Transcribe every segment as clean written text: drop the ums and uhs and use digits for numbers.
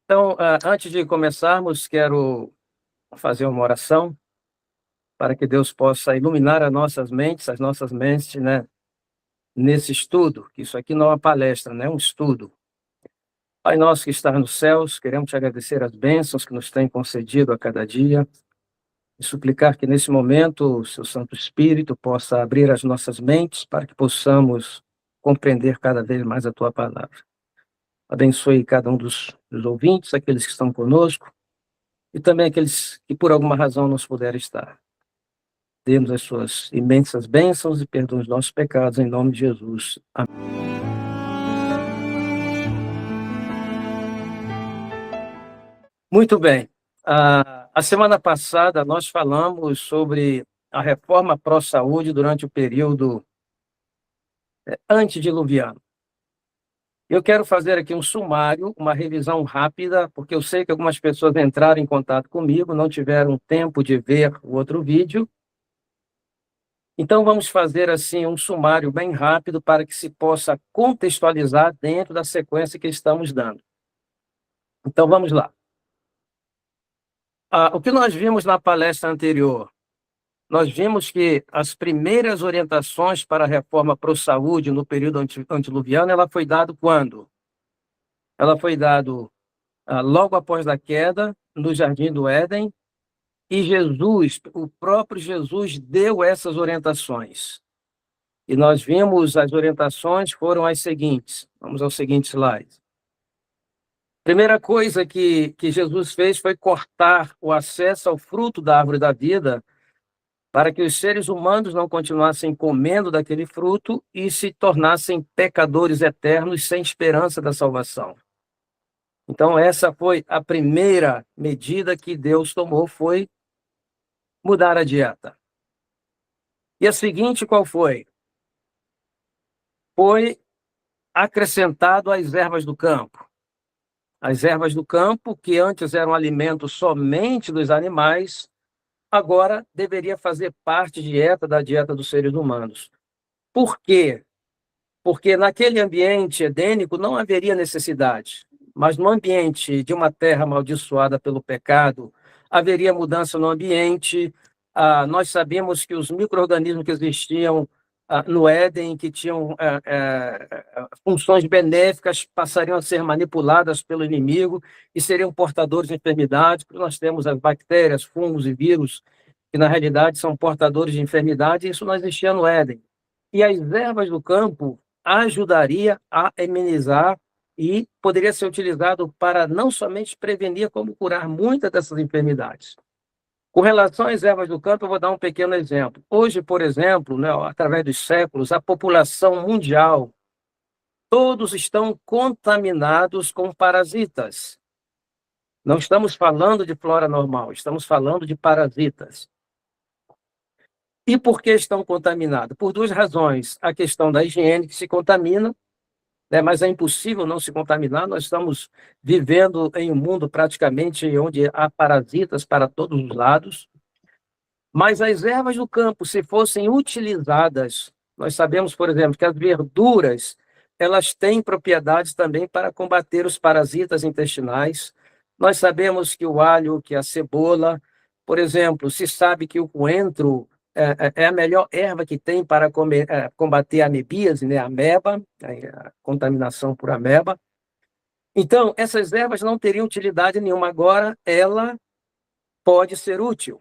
Então, antes de começarmos, quero fazer uma oração para que Deus possa iluminar as nossas mentes, né, nesse estudo, que isso aqui não é uma palestra, né, é um estudo. Pai nosso que está nos céus, queremos te agradecer as bênçãos que nos tem concedido a cada dia e suplicar que nesse momento o seu Santo Espírito possa abrir as nossas mentes para que possamos compreender cada vez mais a tua palavra. Abençoe cada um dos ouvintes, aqueles que estão conosco, e também aqueles que por alguma razão não puderam estar. Dê-nos as suas imensas bênçãos e perdoe os nossos pecados, em nome de Jesus. Amém. Muito bem. A semana passada nós falamos sobre a reforma pró-saúde durante o período antediluviano. Eu quero fazer aqui um sumário, uma revisão rápida, porque eu sei que algumas pessoas entraram em contato comigo, não tiveram tempo de ver o outro vídeo. Então, vamos fazer assim um sumário bem rápido para que se possa contextualizar dentro da sequência que estamos dando. Então, vamos lá. O que nós vimos na palestra anterior? Nós vimos que as primeiras orientações para a reforma pró-saúde no período antediluviano, ela foi dada quando? Ela foi dada logo após a queda, no Jardim do Éden, e Jesus, o próprio Jesus, deu essas orientações. E nós vimos as orientações foram as seguintes. Vamos ao seguinte slide. Primeira coisa que Jesus fez foi cortar o acesso ao fruto da árvore da vida para que os seres humanos não continuassem comendo daquele fruto e se tornassem pecadores eternos sem esperança da salvação. Então, essa foi a primeira medida que Deus tomou, foi mudar a dieta. E a seguinte, qual foi? Foi acrescentado as ervas do campo. As ervas do campo, que antes eram alimento somente dos animais, agora deveria fazer parte da dieta dos seres humanos. Por quê? Porque naquele ambiente edênico não haveria necessidade, mas no ambiente de uma terra amaldiçoada pelo pecado, haveria mudança no ambiente. Nós sabemos que os micro-organismos que existiam no Éden, que tinham funções benéficas, passariam a ser manipuladas pelo inimigo e seriam portadores de enfermidades, porque nós temos as bactérias, fungos e vírus, que na realidade são portadores de enfermidade, e isso não existia no Éden. E as ervas do campo ajudaria a amenizar e poderia ser utilizado para não somente prevenir, como curar muitas dessas enfermidades. Com relação às ervas do campo, eu vou dar um pequeno exemplo. Hoje, por exemplo, né, através dos séculos, a população mundial, todos estão contaminados com parasitas. Não estamos falando de flora normal, estamos falando de parasitas. E por que estão contaminados? Por duas razões. A questão da higiene, que se contamina, né, mas é impossível não se contaminar. Nós estamos vivendo em um mundo praticamente onde há parasitas para todos os lados. Mas as ervas do campo, se fossem utilizadas, nós sabemos, por exemplo, que as verduras, elas têm propriedades também para combater os parasitas intestinais. Nós sabemos que o alho, que a cebola, por exemplo, se sabe que o coentro é a melhor erva que tem para combater a amebíase, né, a ameba, a contaminação por ameba. Então, essas ervas não teriam utilidade nenhuma. Agora, ela pode ser útil.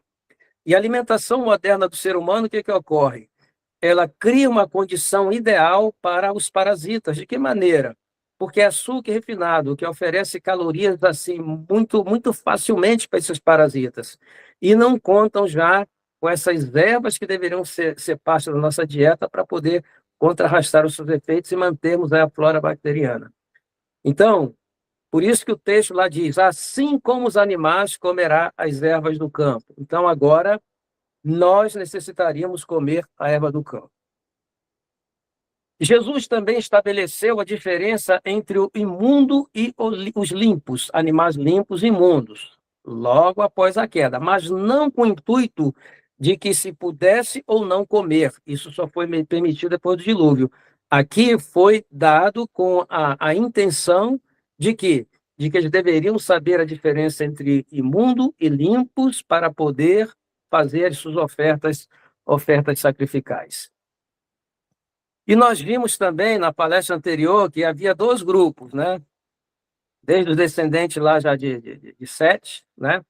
E a alimentação moderna do ser humano, o que ocorre? Ela cria uma condição ideal para os parasitas. De que maneira? Porque é açúcar refinado, que oferece calorias assim muito, muito facilmente para esses parasitas. E não contam já com essas ervas que deveriam ser parte da nossa dieta para poder contrarrestar os seus efeitos e mantermos a flora bacteriana. Então, por isso que o texto lá diz, assim como os animais comerá as ervas do campo. Então, agora, nós necessitaríamos comer a erva do campo. Jesus também estabeleceu a diferença entre o imundo e os limpos, animais limpos e imundos, logo após a queda, mas não com o intuito de que se pudesse ou não comer. Isso só foi permitido depois do dilúvio. Aqui foi dado com a intenção de que de que eles deveriam saber a diferença entre imundo e limpos para poder fazer as suas ofertas sacrificais. E nós vimos também na palestra anterior que havia dois grupos, né? Desde os descendentes lá já de Sete, né?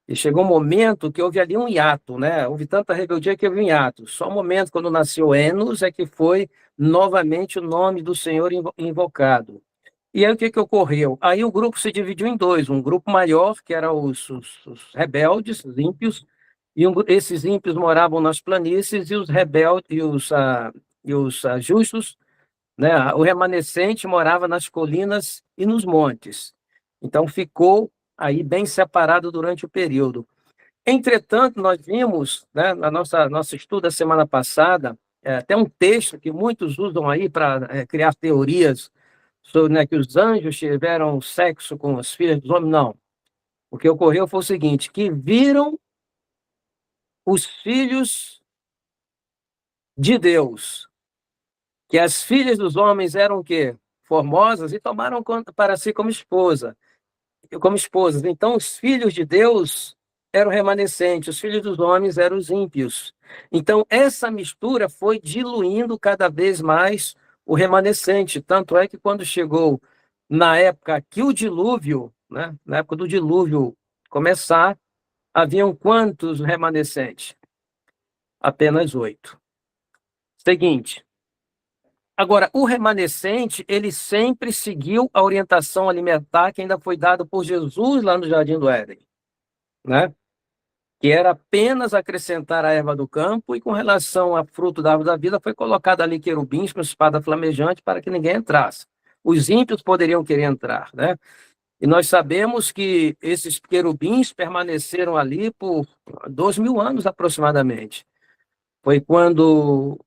E chegou um momento que houve ali um hiato, né? Houve tanta rebeldia que houve um hiato. Só um momento, quando nasceu Enos, é que foi novamente o nome do Senhor invocado. E aí o que ocorreu? Aí o grupo se dividiu em dois. Um grupo maior, que eram os rebeldes, os ímpios, e esses ímpios moravam nas planícies, e os rebeldes e os justos, né? O remanescente morava nas colinas e nos montes. Então ficou aí bem separado durante o período. Entretanto, nós vimos, né, na nosso estudo da semana passada, até um texto que muitos usam aí para criar teorias sobre, né, que os anjos tiveram sexo com as filhas dos homens. Não. O que ocorreu foi o seguinte, que viram os filhos de Deus, que as filhas dos homens eram o quê? Formosas, e tomaram para si como esposas. Então, os filhos de Deus eram remanescentes, os filhos dos homens eram os ímpios. Então, essa mistura foi diluindo cada vez mais o remanescente. Tanto é que quando chegou na época que o dilúvio, né, na época do dilúvio começar, haviam quantos remanescentes? Apenas 8. Seguinte. Agora, o remanescente, ele sempre seguiu a orientação alimentar que ainda foi dada por Jesus lá no Jardim do Éden, né? Que era apenas acrescentar a erva do campo, e com relação a fruto da árvore da vida, foi colocado ali querubins com espada flamejante para que ninguém entrasse. Os ímpios poderiam querer entrar, né? E nós sabemos que esses querubins permaneceram ali por 2.000 anos aproximadamente. Foi quando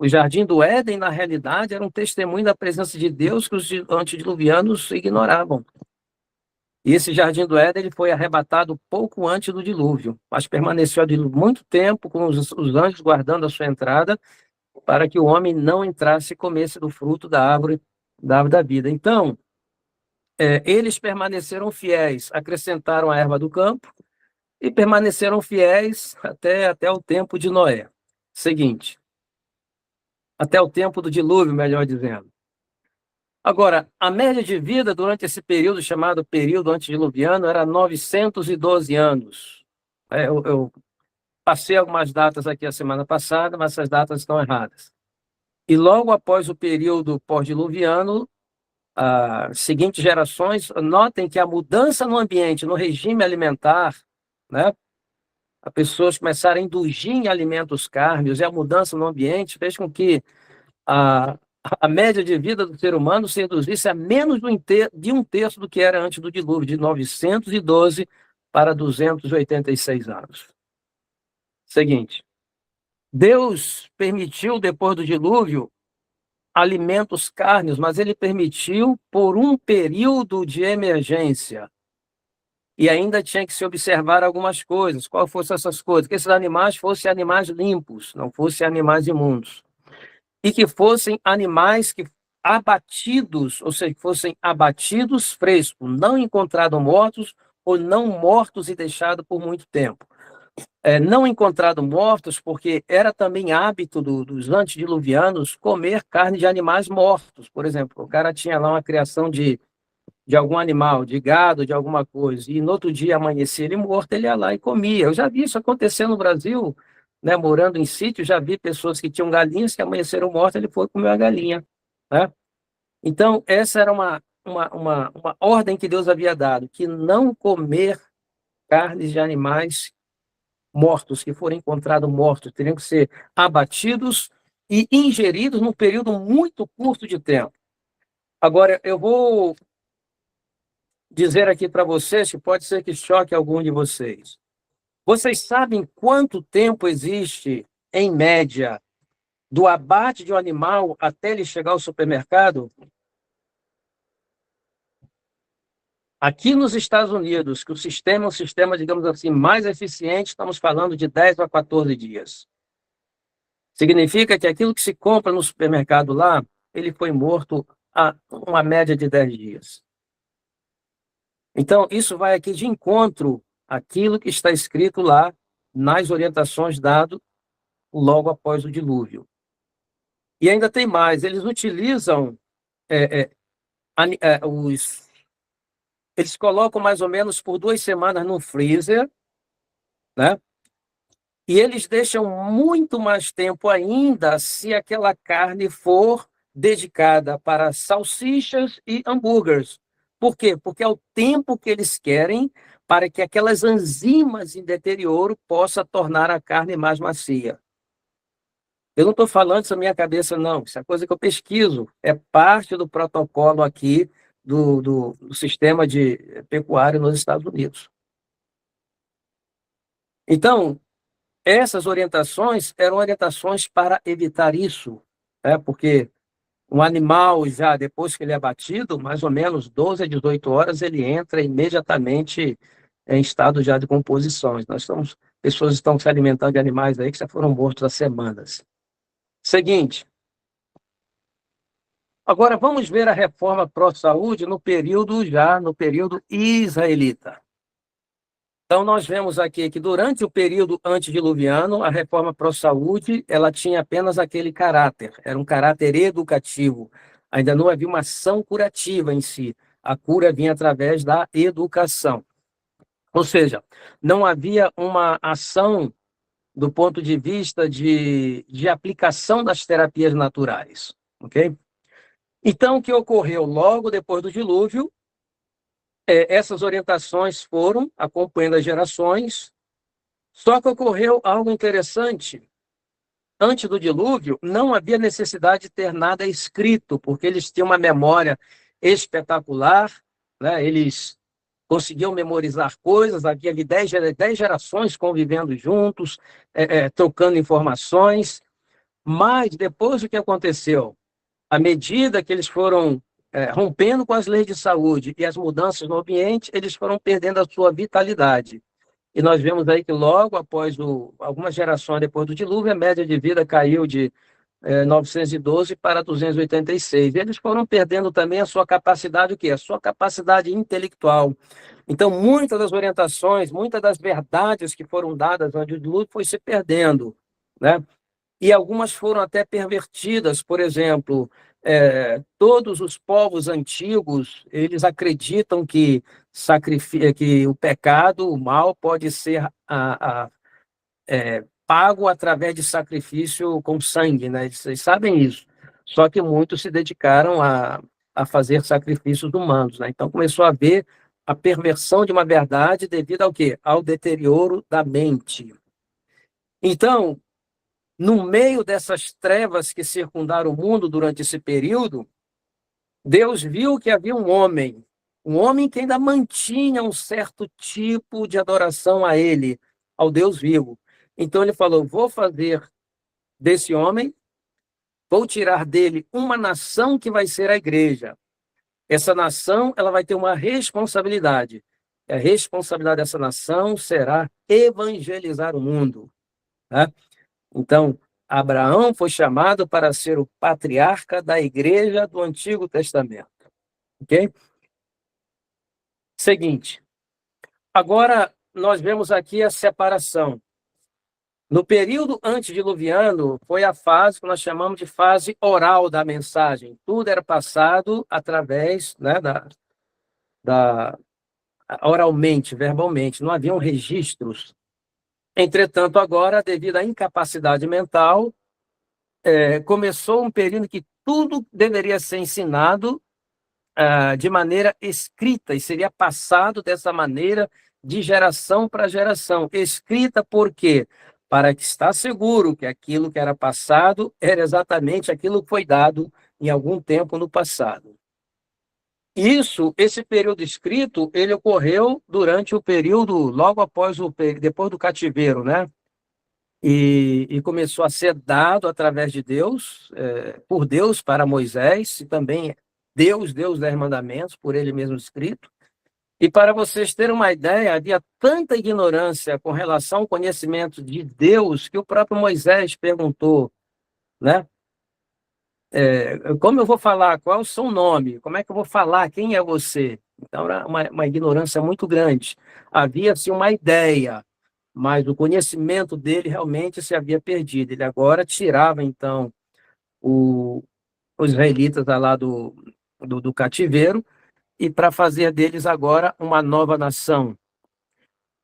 o Jardim do Éden, na realidade, era um testemunho da presença de Deus que os antediluvianos ignoravam. E esse Jardim do Éden ele foi arrebatado pouco antes do dilúvio, mas permaneceu ali muito tempo com os anjos guardando a sua entrada para que o homem não entrasse e comesse do fruto da árvore da vida. Então, eles permaneceram fiéis, acrescentaram a erva do campo e permaneceram fiéis até o tempo de Noé. Seguinte, até o tempo do dilúvio, melhor dizendo. Agora, a média de vida durante esse período, chamado período antediluviano, era 912 anos. Eu passei algumas datas aqui a semana passada, mas essas datas estão erradas. E logo após o período pós-diluviano, as seguintes gerações, notem que a mudança no ambiente, no regime alimentar, né? As pessoas começaram a indulgir em alimentos cárneos, e a mudança no ambiente fez com que a média de vida do ser humano se reduzisse a menos de um terço do que era antes do dilúvio, de 912 para 286 anos. Seguinte, Deus permitiu, depois do dilúvio, alimentos cárneos, mas ele permitiu por um período de emergência. E ainda tinha que se observar algumas coisas. Quais fossem essas coisas? Que esses animais fossem animais limpos, não fossem animais imundos. E que fossem animais abatidos, ou seja, que fossem abatidos frescos, não encontrados mortos ou não mortos e deixados por muito tempo. Não encontrados mortos, porque era também hábito dos antediluvianos comer carne de animais mortos. Por exemplo, o cara tinha lá uma criação de algum animal, de gado, de alguma coisa, e no outro dia amanhecia ele morto, ele ia lá e comia. Eu já vi isso acontecer no Brasil, né, morando em sítio, já vi pessoas que tinham galinhas que amanheceram mortas, ele foi comer a galinha, né? Então, essa era uma ordem que Deus havia dado, que não comer carnes de animais mortos, que forem encontrados mortos, teriam que ser abatidos e ingeridos num período muito curto de tempo. Agora, eu vou dizer aqui para vocês, que pode ser que choque algum de vocês. Vocês sabem quanto tempo existe, em média, do abate de um animal até ele chegar ao supermercado? Aqui nos Estados Unidos, que o sistema é um sistema, digamos assim, mais eficiente, estamos falando de 10 a 14 dias. Significa que aquilo que se compra no supermercado lá, ele foi morto a uma média de 10 dias. Então, isso vai aqui de encontro àquilo que está escrito lá nas orientações dadas logo após o dilúvio. E ainda tem mais, eles utilizam eles colocam mais ou menos por 2 semanas no freezer, né? E eles deixam muito mais tempo ainda se aquela carne for dedicada para salsichas e hambúrgueres. Por quê? Porque é o tempo que eles querem para que aquelas enzimas em deterioro possam tornar a carne mais macia. Eu não estou falando isso na minha cabeça, não. Isso é coisa que eu pesquiso. É parte do protocolo aqui do sistema de pecuário nos Estados Unidos. Então, essas orientações eram orientações para evitar isso, né? Porque um animal, já depois que ele é abatido, mais ou menos 12 a 18 horas, ele entra imediatamente em estado já de composições. Pessoas estão se alimentando de animais aí que já foram mortos há semanas. Seguinte, agora vamos ver a reforma pró-saúde no período israelita. Então, nós vemos aqui que durante o período antediluviano, a reforma pró-saúde, ela tinha apenas aquele caráter, era um caráter educativo. Ainda não havia uma ação curativa em si. A cura vinha através da educação. Ou seja, não havia uma ação do ponto de vista de aplicação das terapias naturais. Ok? Então, o que ocorreu logo depois do dilúvio, essas orientações foram acompanhando as gerações, só que ocorreu algo interessante. Antes do dilúvio, não havia necessidade de ter nada escrito, porque eles tinham uma memória espetacular, né? Eles conseguiam memorizar coisas, havia ali 10 gerações convivendo juntos, trocando informações, mas depois o que aconteceu? À medida que eles foram rompendo com as leis de saúde e as mudanças no ambiente, eles foram perdendo a sua vitalidade. E nós vemos aí que logo após algumas gerações depois do dilúvio, a média de vida caiu de 912 para 286. E eles foram perdendo também a sua capacidade, o quê? A sua capacidade intelectual. Então, muitas das orientações, muitas das verdades que foram dadas antes do dilúvio foi se perdendo, né? E algumas foram até pervertidas. Por exemplo, todos os povos antigos, eles acreditam que o pecado, o mal, pode ser pago através de sacrifício com sangue, né? Vocês sabem isso. Só que muitos se dedicaram a fazer sacrifícios humanos, né? Então começou a haver a perversão de uma verdade devido ao quê? Ao deterioro da mente. Então, no meio dessas trevas que circundaram o mundo durante esse período, Deus viu que havia um homem que ainda mantinha um certo tipo de adoração a ele, ao Deus vivo. Então ele falou: vou fazer desse homem, vou tirar dele uma nação que vai ser a igreja. Essa nação, ela vai ter uma responsabilidade. A responsabilidade dessa nação será evangelizar o mundo, né? Então, Abraão foi chamado para ser o patriarca da igreja do Antigo Testamento. Ok? Seguinte. Agora, nós vemos aqui a separação. No período antediluviano, foi a fase que nós chamamos de fase oral da mensagem. Tudo era passado através, né, oralmente, verbalmente. Não haviam registros. Entretanto, agora, devido à incapacidade mental, começou um período que tudo deveria ser ensinado de maneira escrita e seria passado dessa maneira de geração para geração. Escrita por quê? Para que está seguro que aquilo que era passado era exatamente aquilo que foi dado em algum tempo no passado. Esse período escrito, ele ocorreu durante o período, logo depois do cativeiro, né? E começou a ser dado através de Deus, por Deus para Moisés, e também Deus deu os 10 mandamentos, por ele mesmo escrito. E para vocês terem uma ideia, havia tanta ignorância com relação ao conhecimento de Deus que o próprio Moisés perguntou, né? Como eu vou falar? Qual é o seu nome? Como é que eu vou falar? Quem é você? Então, era uma ignorância muito grande. Havia-se uma ideia, mas o conhecimento dele realmente se havia perdido. Ele agora tirava, então, os israelitas lá do cativeiro e para fazer deles agora uma nova nação.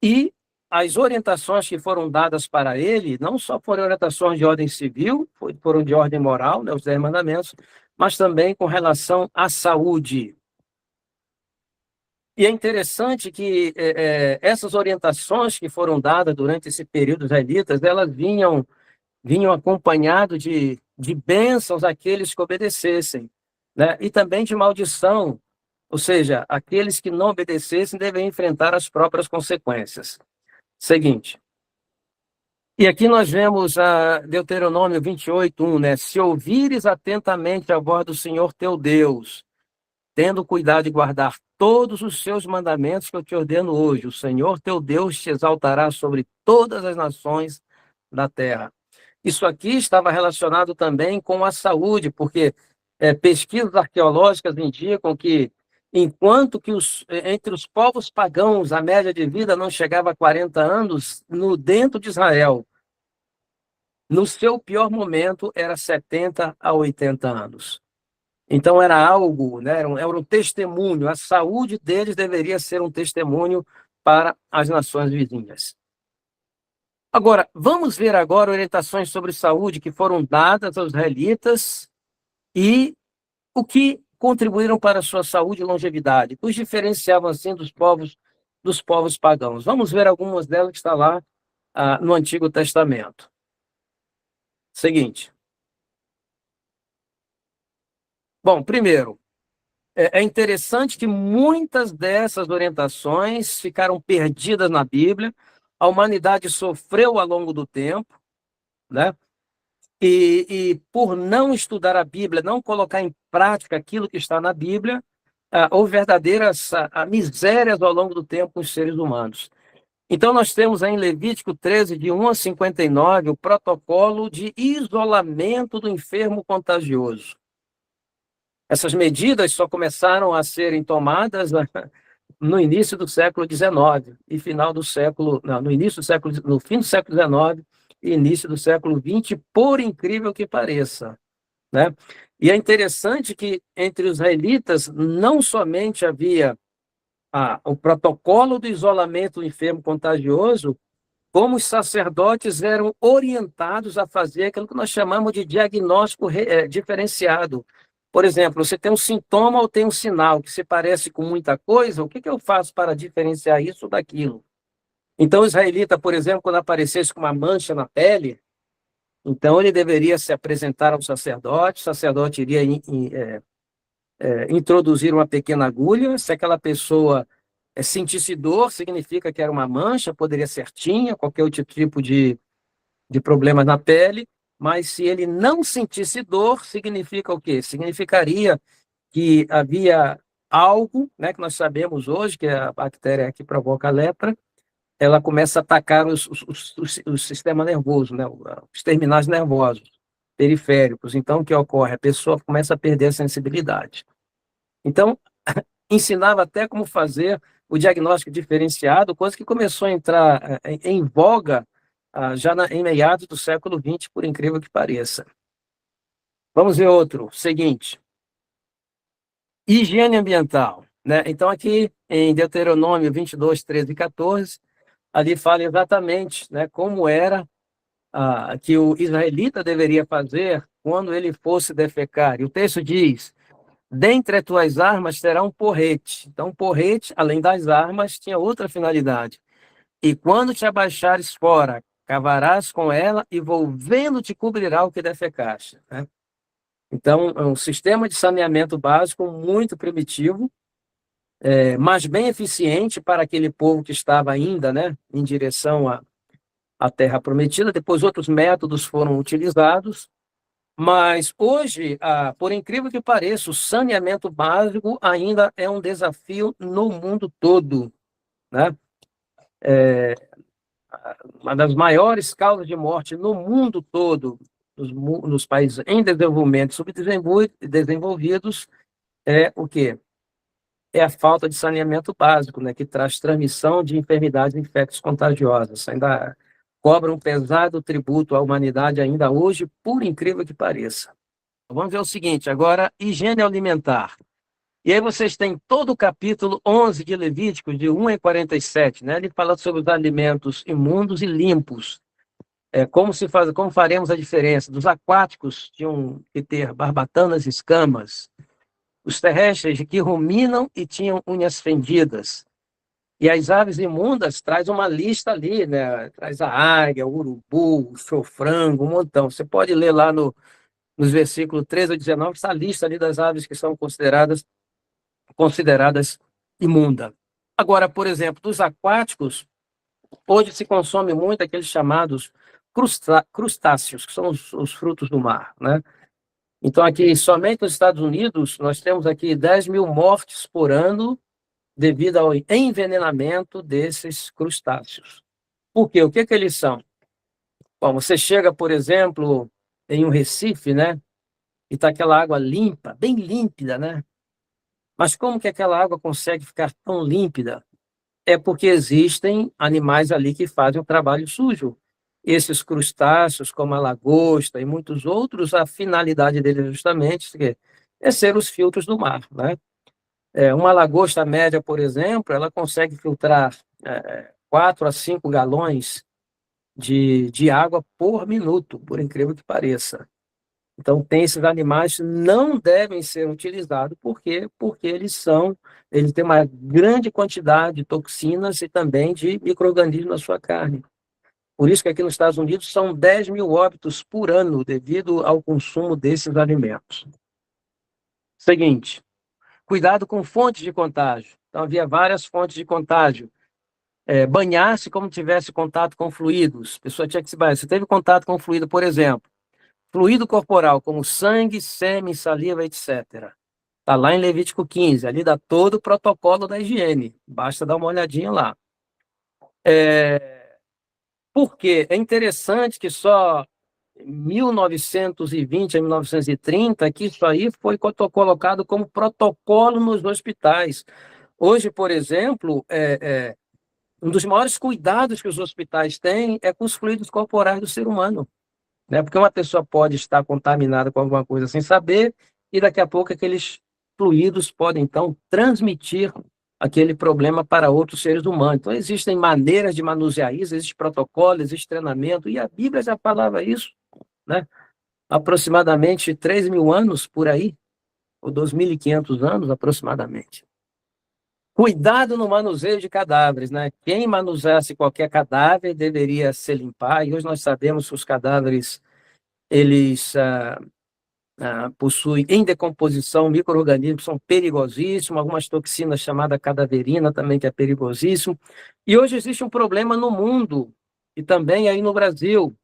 E as orientações que foram dadas para ele não só foram orientações de ordem civil, foram de ordem moral, né, os 10 mandamentos, mas também com relação à saúde. E é interessante que essas orientações que foram dadas durante esse período israelitas, elas vinham acompanhado de bênçãos àqueles que obedecessem, né? E também de maldição, ou seja, aqueles que não obedecessem devem enfrentar as próprias consequências. Seguinte, e aqui nós vemos a Deuteronômio 28:1, né? Se ouvires atentamente a voz do Senhor teu Deus, tendo cuidado de guardar todos os seus mandamentos que eu te ordeno hoje, o Senhor teu Deus te exaltará sobre todas as nações da terra. Isso aqui estava relacionado também com a saúde, porque pesquisas arqueológicas indicam que, enquanto que entre os povos pagãos a média de vida não chegava a 40 anos, dentro de Israel, no seu pior momento, era 70 a 80 anos. Então, era algo, né, era um testemunho, a saúde deles deveria ser um testemunho para as nações vizinhas. Agora, vamos ver agora orientações sobre saúde que foram dadas aos israelitas e o que contribuíram para a sua saúde e longevidade, os diferenciavam assim dos povos pagãos. Vamos ver algumas delas que está lá no Antigo Testamento. Seguinte. Bom, primeiro, é interessante que muitas dessas orientações ficaram perdidas na Bíblia. A humanidade sofreu ao longo do tempo, né? E por não estudar a Bíblia, não colocar em prática aquilo que está na Bíblia, houve verdadeiras misérias ao longo do tempo com os seres humanos. Então, nós temos aí em Levítico 13, de 1 a 59, o protocolo de isolamento do enfermo contagioso. Essas medidas só começaram a serem tomadas no início do século XIX e final do século, não, no fim do século XIX e início do século XX, por incrível que pareça, né? E é interessante que entre os israelitas não somente havia o protocolo do isolamento do enfermo contagioso, como os sacerdotes eram orientados a fazer aquilo que nós chamamos de diagnóstico diferenciado. Por exemplo, você tem um sintoma ou tem um sinal que se parece com muita coisa, o que eu faço para diferenciar isso daquilo? Então, o israelita, por exemplo, quando aparecesse com uma mancha na pele, então ele deveria se apresentar ao sacerdote, o sacerdote iria introduzir uma pequena agulha, se aquela pessoa sentisse dor, significa que era uma mancha, poderia ser tinha, qualquer outro tipo de problemas na pele, mas se ele não sentisse dor, significa o quê? Significaria que havia algo, né, que nós sabemos hoje, que é a bactéria que provoca a lepra, ela começa a atacar o sistema nervoso, né, os terminais nervosos periféricos. Então, o que ocorre? A pessoa começa a perder a sensibilidade. Então, ensinava até como fazer o diagnóstico diferenciado, coisa que começou a entrar em voga já em meados do século XX, por incrível que pareça. Vamos ver outro, seguinte. Higiene ambiental, né? Então, aqui em Deuteronômio 22, 13 e 14, ali fala exatamente, né, como era que o israelita deveria fazer quando ele fosse defecar. E o texto diz: dentre as tuas armas terá um porrete. Então, um porrete, além das armas, tinha outra finalidade. E quando te abaixares fora, cavarás com ela e volvendo-te cobrirá o que defecaste, né? Então, é um sistema de saneamento básico muito primitivo, mas bem eficiente para aquele povo que estava ainda, né, em direção à Terra Prometida. Depois, outros métodos foram utilizados, mas hoje, por incrível que pareça, o saneamento básico ainda é um desafio no mundo todo, né? Uma das maiores causas de morte no mundo todo nos países em desenvolvimento e subdesenvolvidos é o quê? É a falta de saneamento básico, né, que traz transmissão de enfermidades infectos contagiosas. Ainda cobra um pesado tributo à humanidade ainda hoje, por incrível que pareça. Vamos ver o seguinte, agora, higiene alimentar. E aí vocês têm todo o capítulo 11 de Levítico, de 1 a 47, né? Ele fala sobre os alimentos imundos e limpos. Como faremos a diferença? Dos aquáticos tinham que ter barbatanas e escamas, os terrestres que ruminam e tinham unhas fendidas. E as aves imundas traz uma lista ali, né? Traz a águia, o urubu, o chofrango, um montão. Você pode ler lá nos versículos 13 a 19, essa lista ali das aves que são consideradas imundas. Agora, por exemplo, dos aquáticos, hoje se consome muito aqueles chamados crustáceos, que são os frutos do mar, né? Então, aqui, somente nos Estados Unidos, nós temos aqui 10 mil mortes por ano devido ao envenenamento desses crustáceos. Por quê? O que que eles são? Bom, você chega, por exemplo, em um Recife, né? E está aquela água limpa, bem límpida, né? Mas como que aquela água consegue ficar tão límpida? É porque existem animais ali que fazem o trabalho sujo. Esses crustáceos, como a lagosta e muitos outros, a finalidade deles justamente é ser os filtros do mar, né? Uma lagosta média, por exemplo, ela consegue filtrar 4 a 5 galões de água por minuto, por incrível que pareça. Então, tem esses animais que não devem ser utilizados, por quê? Porque eles têm uma grande quantidade de toxinas e também de micro-organismos na sua carne. Por isso que aqui nos Estados Unidos são 10 mil óbitos por ano devido ao consumo desses alimentos. Seguinte, cuidado com fontes de contágio. Então, havia várias fontes de contágio. Banhar-se como tivesse contato com fluidos. A pessoa tinha que se banhar. Você teve contato com fluido, por exemplo, fluido corporal, como sangue, sêmen, saliva, etc. Está lá em Levítico 15, ali dá todo o protocolo da higiene. Basta dar uma olhadinha lá. Por quê? É interessante que só em 1920 a 1930 que isso aí foi colocado como protocolo nos hospitais. Hoje, por exemplo, um dos maiores cuidados que os hospitais têm é com os fluidos corporais do ser humano, né? Porque uma pessoa pode estar contaminada com alguma coisa sem saber e daqui a pouco aqueles fluidos podem, então, transmitir aquele problema para outros seres humanos. Então, existem maneiras de manusear isso, existe protocolo, existe treinamento, e a Bíblia já falava isso, né? Aproximadamente 3 mil anos por aí, ou 2.500 anos aproximadamente. Cuidado no manuseio de cadáveres, né? Quem manuseasse qualquer cadáver deveria se limpar, e hoje nós sabemos que os cadáveres, eles possuem em decomposição micro-organismos que são perigosíssimos, algumas toxinas chamadas cadaverina também, que é perigosíssimo. E hoje existe um problema no mundo, e também aí no Brasil,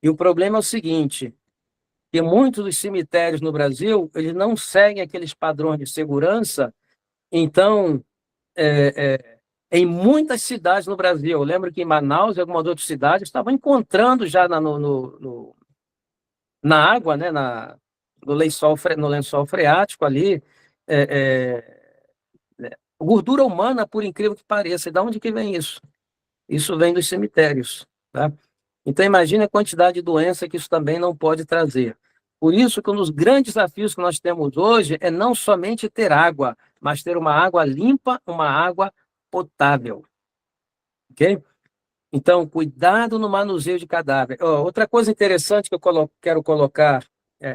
e o problema é o seguinte, que muitos dos cemitérios no Brasil, eles não seguem aqueles padrões de segurança, então em muitas cidades no Brasil. Eu lembro que em Manaus e algumas outras cidades estavam encontrando já na água, né, no lençol freático ali, gordura humana, por incrível que pareça. E de onde que vem isso? Isso vem dos cemitérios, tá? Então, imagine a quantidade de doença que isso também não pode trazer. Por isso que um dos grandes desafios que nós temos hoje é não somente ter água, mas ter uma água limpa, uma água potável. Ok? Então, cuidado no manuseio de cadáver. Outra coisa interessante que eu quero colocar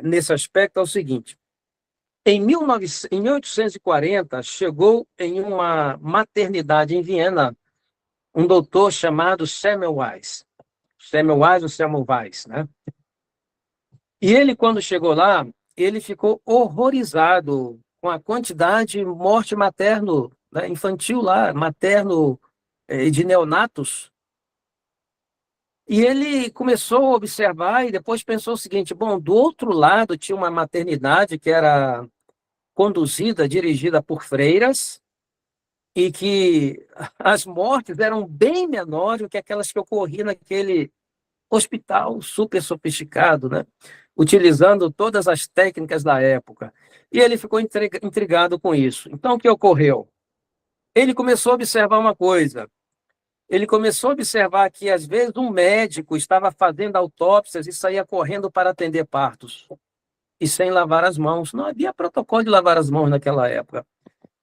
nesse aspecto é o seguinte. Em 1840, chegou em uma maternidade em Viena um doutor chamado Semmelweis. Semmelweis ou Semmelweis, né? E ele, quando chegou lá, ele ficou horrorizado com a quantidade de morte materno, né, infantil lá, materno de neonatos. E ele começou a observar e depois pensou o seguinte, bom, do outro lado tinha uma maternidade que era conduzida, dirigida por freiras, e que as mortes eram bem menores do que aquelas que ocorriam hospital super sofisticado, né? Utilizando todas as técnicas da época. E ele ficou intrigado com isso. Então, o que ocorreu? Ele começou a observar uma coisa. Ele começou a observar que, às vezes, um médico estava fazendo autópsias e saía correndo para atender partos, e sem lavar as mãos. Não havia protocolo de lavar as mãos naquela época.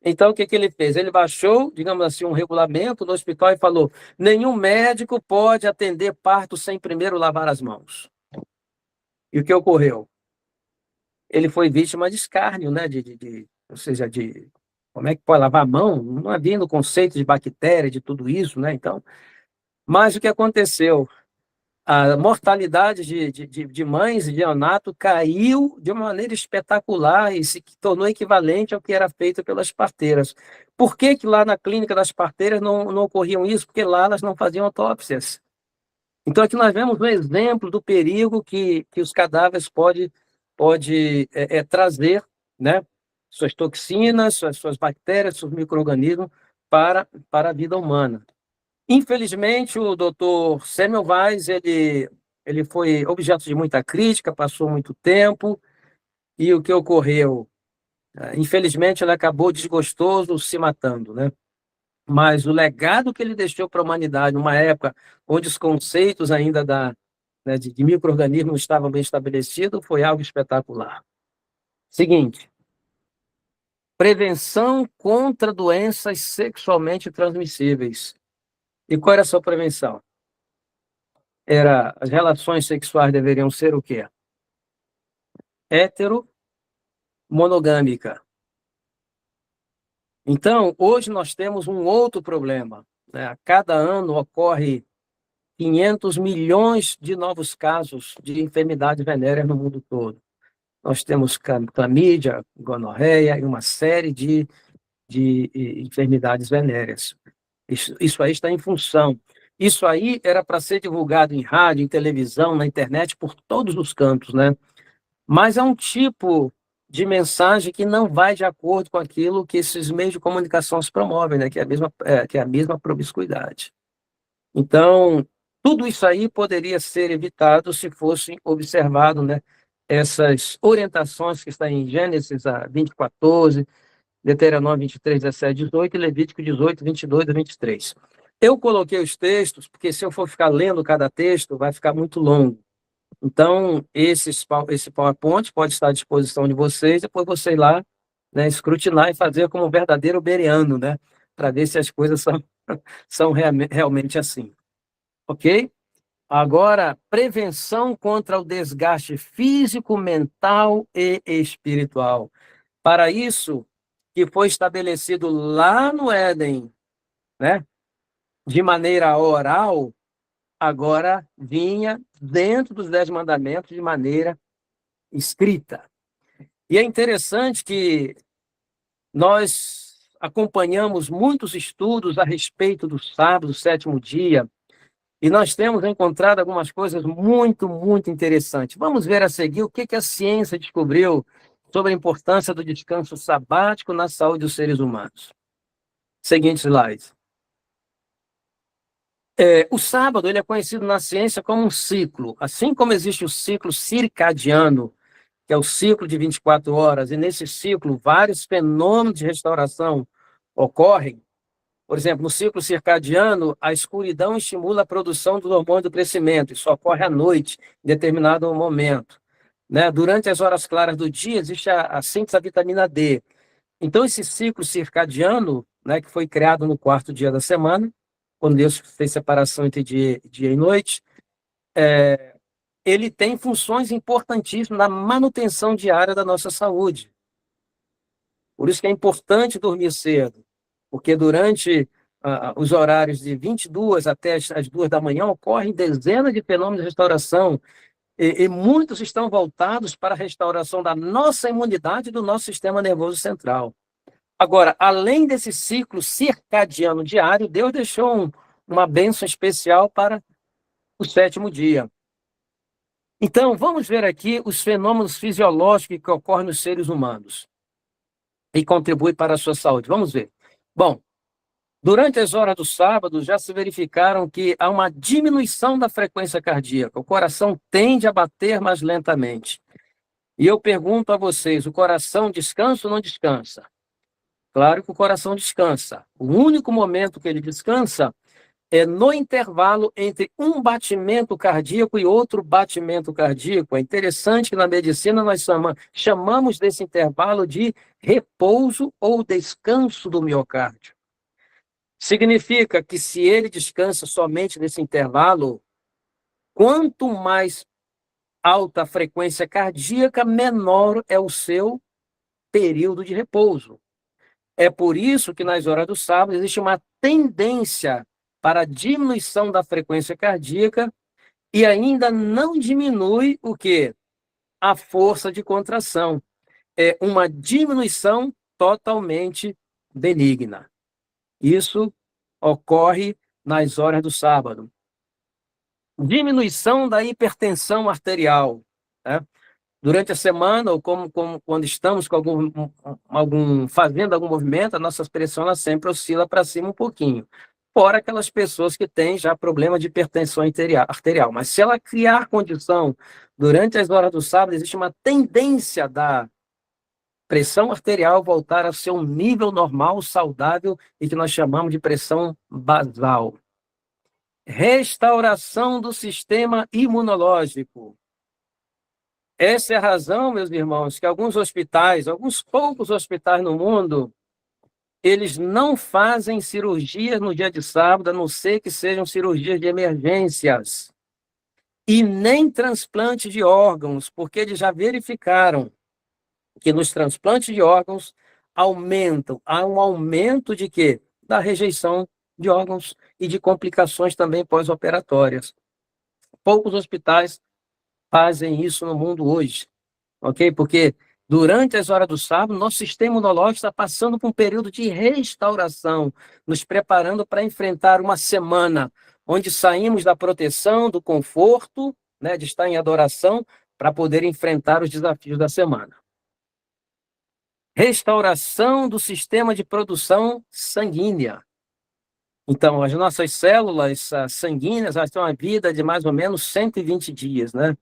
Então, o que ele fez? Ele baixou, digamos assim, um regulamento no hospital e falou: nenhum médico pode atender parto sem primeiro lavar as mãos. E o que ocorreu? Ele foi vítima de escárnio, né? Ou seja, como é que pode lavar a mão? Não havia o conceito de bactéria, de tudo isso, né? Então, mas o que aconteceu? A mortalidade de mães de neonato caiu de uma maneira espetacular e se tornou equivalente ao que era feito pelas parteiras. Por que lá na clínica das parteiras não ocorriam isso? Porque lá elas não faziam autópsias. Então, aqui nós vemos um exemplo do perigo que os cadáveres pode trazer, né? Suas toxinas, suas bactérias, seus micro-organismos para a vida humana. Infelizmente, o doutor Semmelweis, ele foi objeto de muita crítica, passou muito tempo, e o que ocorreu? Infelizmente, ele acabou desgostoso, se matando, né? Mas o legado que ele deixou para a humanidade, numa época onde os conceitos ainda de micro-organismos estavam bem estabelecidos, foi algo espetacular. Seguinte, prevenção contra doenças sexualmente transmissíveis. E qual era a sua prevenção? As relações sexuais deveriam ser o quê? Heteromonogâmica. Então, hoje nós temos um outro problema, né? A cada ano ocorre 500 milhões de novos casos de enfermidades venéreas no mundo todo. Nós temos clamídia, gonorreia e uma série de enfermidades venéreas. Isso aí está em função. Isso aí era para ser divulgado em rádio, em televisão, na internet, por todos os cantos, né? Mas é um tipo de mensagem que não vai de acordo com aquilo que esses meios de comunicação se promovem, né? Que é a mesma promiscuidade. Então, tudo isso aí poderia ser evitado se fossem observado, né, essas orientações que estão em Gênesis 20:14, Deuteronômio 23, 17, 18 e Levítico 18, 22 a 23. Eu coloquei os textos, porque se eu for ficar lendo cada texto, vai ficar muito longo. Então, esse PowerPoint pode estar à disposição de vocês, depois você ir lá, né, escrutinar e fazer como um verdadeiro bereano, né, para ver se as coisas são realmente assim. Ok? Agora, prevenção contra o desgaste físico, mental e espiritual. Para isso, que foi estabelecido lá no Éden, né, de maneira oral, agora vinha dentro dos 10 mandamentos de maneira escrita. E é interessante que nós acompanhamos muitos estudos a respeito do sábado, do sétimo dia, e nós temos encontrado algumas coisas muito, muito interessantes. Vamos ver a seguir o que a ciência descobriu sobre a importância do descanso sabático na saúde dos seres humanos. Seguinte slide. O sábado ele é conhecido na ciência como um ciclo. Assim como existe o ciclo circadiano, que é o ciclo de 24 horas, e nesse ciclo vários fenômenos de restauração ocorrem. Por exemplo, no ciclo circadiano, a escuridão estimula a produção do hormônio do crescimento. Isso ocorre à noite, em determinado momento, né? Durante as horas claras do dia, existe a síntese da vitamina D. Então, esse ciclo circadiano, né, que foi criado no quarto dia da semana, quando Deus fez separação entre dia e noite, ele tem funções importantíssimas na manutenção diária da nossa saúde. Por isso que é importante dormir cedo, porque durante os horários de 22 até as 2 da manhã ocorrem dezenas de fenômenos de restauração, e muitos estão voltados para a restauração da nossa imunidade e do nosso sistema nervoso central. Agora, além desse ciclo circadiano diário, Deus deixou uma bênção especial para o sétimo dia. Então, vamos ver aqui os fenômenos fisiológicos que ocorrem nos seres humanos e contribuem para a sua saúde. Vamos ver. Bom, Durante as horas do sábado, já se verificaram que há uma diminuição da frequência cardíaca. O coração tende a bater mais lentamente. E eu pergunto a vocês, o coração descansa ou não descansa? Claro que o coração descansa. O único momento que ele descansa é no intervalo entre um batimento cardíaco e outro batimento cardíaco. É interessante que na medicina nós chamamos desse intervalo de repouso ou descanso do miocárdio. Significa que se ele descansa somente nesse intervalo, quanto mais alta a frequência cardíaca, menor é o seu período de repouso. É por isso que nas horas do sábado existe uma tendência para a diminuição da frequência cardíaca e ainda não diminui o quê? A força de contração. É uma diminuição totalmente benigna. Isso ocorre nas horas do sábado. Diminuição da hipertensão arterial, né? Durante a semana, ou quando estamos com fazendo algum movimento, a nossa pressão ela sempre oscila para cima um pouquinho. Fora aquelas pessoas que têm já problema de hipertensão arterial. Mas se ela criar condição durante as horas do sábado, existe uma tendência da pressão arterial voltar ao seu nível normal, saudável, e que nós chamamos de pressão basal. Restauração do sistema imunológico. Essa é a razão, meus irmãos, que alguns poucos hospitais no mundo, eles não fazem cirurgias no dia de sábado, a não ser que sejam cirurgias de emergências. E nem transplante de órgãos, porque eles já verificaram que nos transplantes de órgãos há um aumento de quê? Da rejeição de órgãos e de complicações também pós-operatórias. Poucos hospitais fazem isso no mundo hoje, ok? Porque durante as horas do sábado, nosso sistema imunológico está passando por um período de restauração, nos preparando para enfrentar uma semana onde saímos da proteção, do conforto, né, de estar em adoração, para poder enfrentar os desafios da semana. Restauração do sistema de produção sanguínea. Então, as nossas células sanguíneas, elas têm uma vida de mais ou menos 120 dias, né?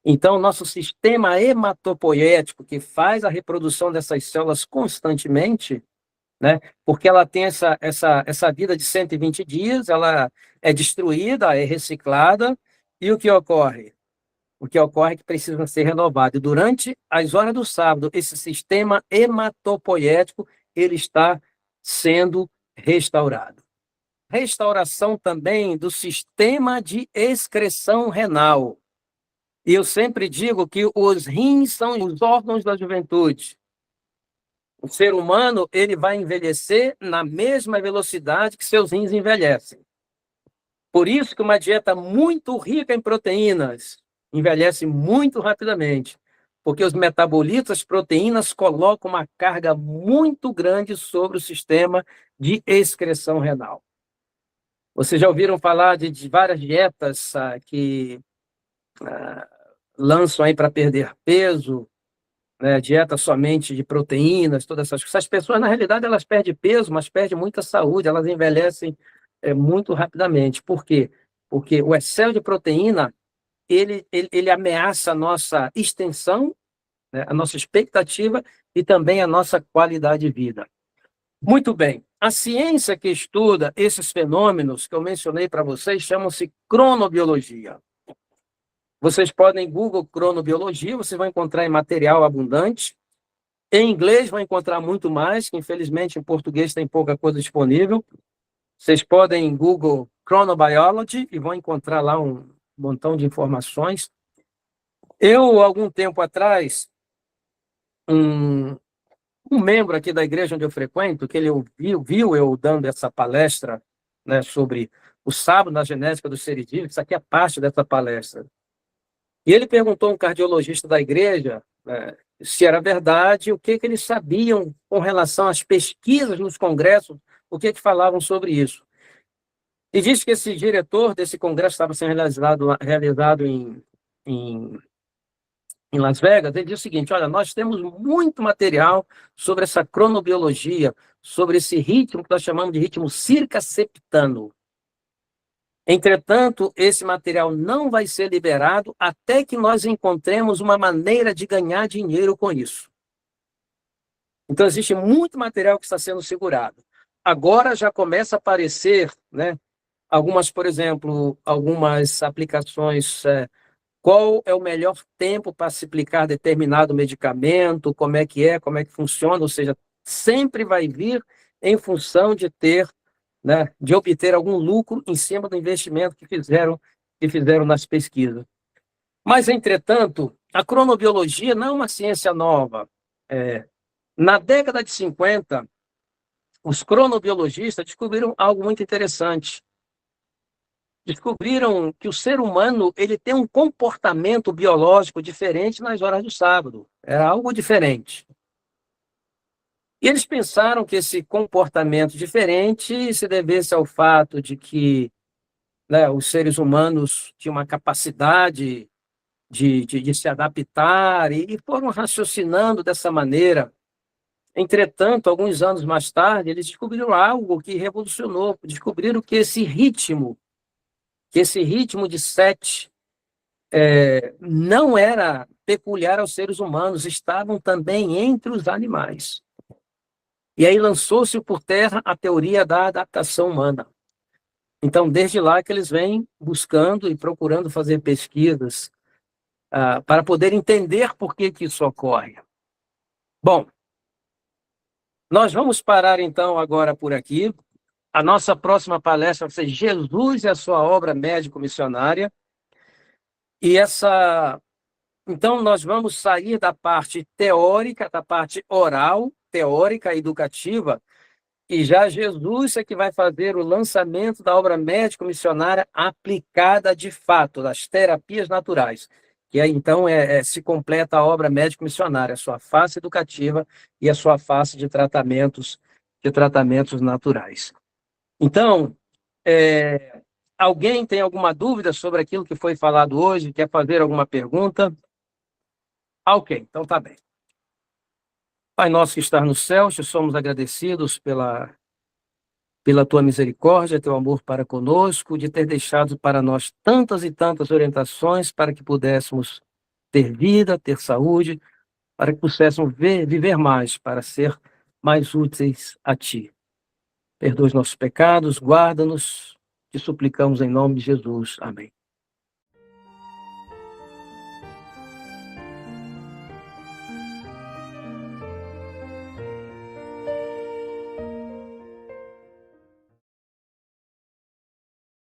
Então, nosso sistema hematopoético, que faz a reprodução dessas células constantemente, né? Porque ela tem essa vida de 120 dias, ela é destruída, é reciclada, e o que ocorre? O que ocorre é que precisa ser renovado. E durante as horas do sábado, esse sistema hematopoético, ele está sendo restaurado. Restauração também do sistema de excreção renal. E eu sempre digo que os rins são os órgãos da juventude. O ser humano, ele vai envelhecer na mesma velocidade que seus rins envelhecem. Por isso que uma dieta muito rica em proteínas envelhece muito rapidamente, porque os metabolitos, as proteínas, colocam uma carga muito grande sobre o sistema de excreção renal. Vocês já ouviram falar de várias dietas que lançam aí para perder peso, né, dieta somente de proteínas, todas essas coisas. As pessoas, na realidade, elas perdem peso, mas perdem muita saúde, elas envelhecem muito rapidamente. Por quê? Porque o excesso de proteína, ele ameaça a nossa extensão, né, a nossa expectativa e também a nossa qualidade de vida. Muito bem. A ciência que estuda esses fenômenos que eu mencionei para vocês chama-se cronobiologia. Vocês podem Google cronobiologia, vocês vão encontrar em material abundante. Em inglês vão encontrar muito mais, que infelizmente em português tem pouca coisa disponível. Vocês podem Google chronobiology e vão encontrar lá um montão de informações. Eu, algum tempo atrás, um membro aqui da igreja onde eu frequento, que ele viu eu dando essa palestra, né, sobre o sábado na genética dos seres vivos, isso aqui é parte dessa palestra. E ele perguntou a um cardiologista da igreja, né, se era verdade, o que eles sabiam com relação às pesquisas nos congressos, o que falavam sobre isso. E disse que esse diretor desse congresso estava sendo realizado em Las Vegas. Ele disse o seguinte: olha, nós temos muito material sobre essa cronobiologia, sobre esse ritmo que nós chamamos de ritmo circaseptano. Entretanto, esse material não vai ser liberado até que nós encontremos uma maneira de ganhar dinheiro com isso. Então, existe muito material que está sendo segurado. Agora já começa a aparecer, né, algumas, por exemplo, algumas aplicações, qual é o melhor tempo para se aplicar determinado medicamento, como é que funciona, ou seja, sempre vai vir em função de ter, né, de obter algum lucro em cima do investimento que fizeram nas pesquisas. Mas, entretanto, a cronobiologia não é uma ciência nova. Na década de 50, os cronobiologistas descobriram algo muito interessante. Descobriram que o ser humano ele tem um comportamento biológico diferente nas horas do sábado. Era algo diferente. E eles pensaram que esse comportamento diferente se devesse ao fato de que, né, os seres humanos tinham uma capacidade de se adaptar e foram raciocinando dessa maneira. Entretanto, alguns anos mais tarde, eles descobriram algo que revolucionou. Descobriram que esse ritmo de 7 não era peculiar aos seres humanos, estavam também entre os animais. E aí lançou-se por terra a teoria da adaptação humana. Então, desde lá que eles vêm buscando e procurando fazer pesquisas para poder entender por que isso ocorre. Bom, nós vamos parar então agora por aqui. A nossa próxima palestra vai ser Jesus e a sua obra médico-missionária. Então, nós vamos sair da parte teórica, da parte oral, teórica, educativa, e já Jesus é que vai fazer o lançamento da obra médico-missionária aplicada de fato, das terapias naturais. Que aí, então, se completa a obra médico-missionária, a sua face educativa e a sua face de tratamentos naturais. Então, alguém tem alguma dúvida sobre aquilo que foi falado hoje? Quer fazer alguma pergunta? Ok, então tá bem. Pai nosso que estás no céu, te somos agradecidos pela tua misericórdia, teu amor para conosco, de ter deixado para nós tantas e tantas orientações para que pudéssemos ter vida, ter saúde, para que pudéssemos viver mais, para ser mais úteis a Ti. Perdoa os nossos pecados, guarda-nos, te suplicamos em nome de Jesus. Amém.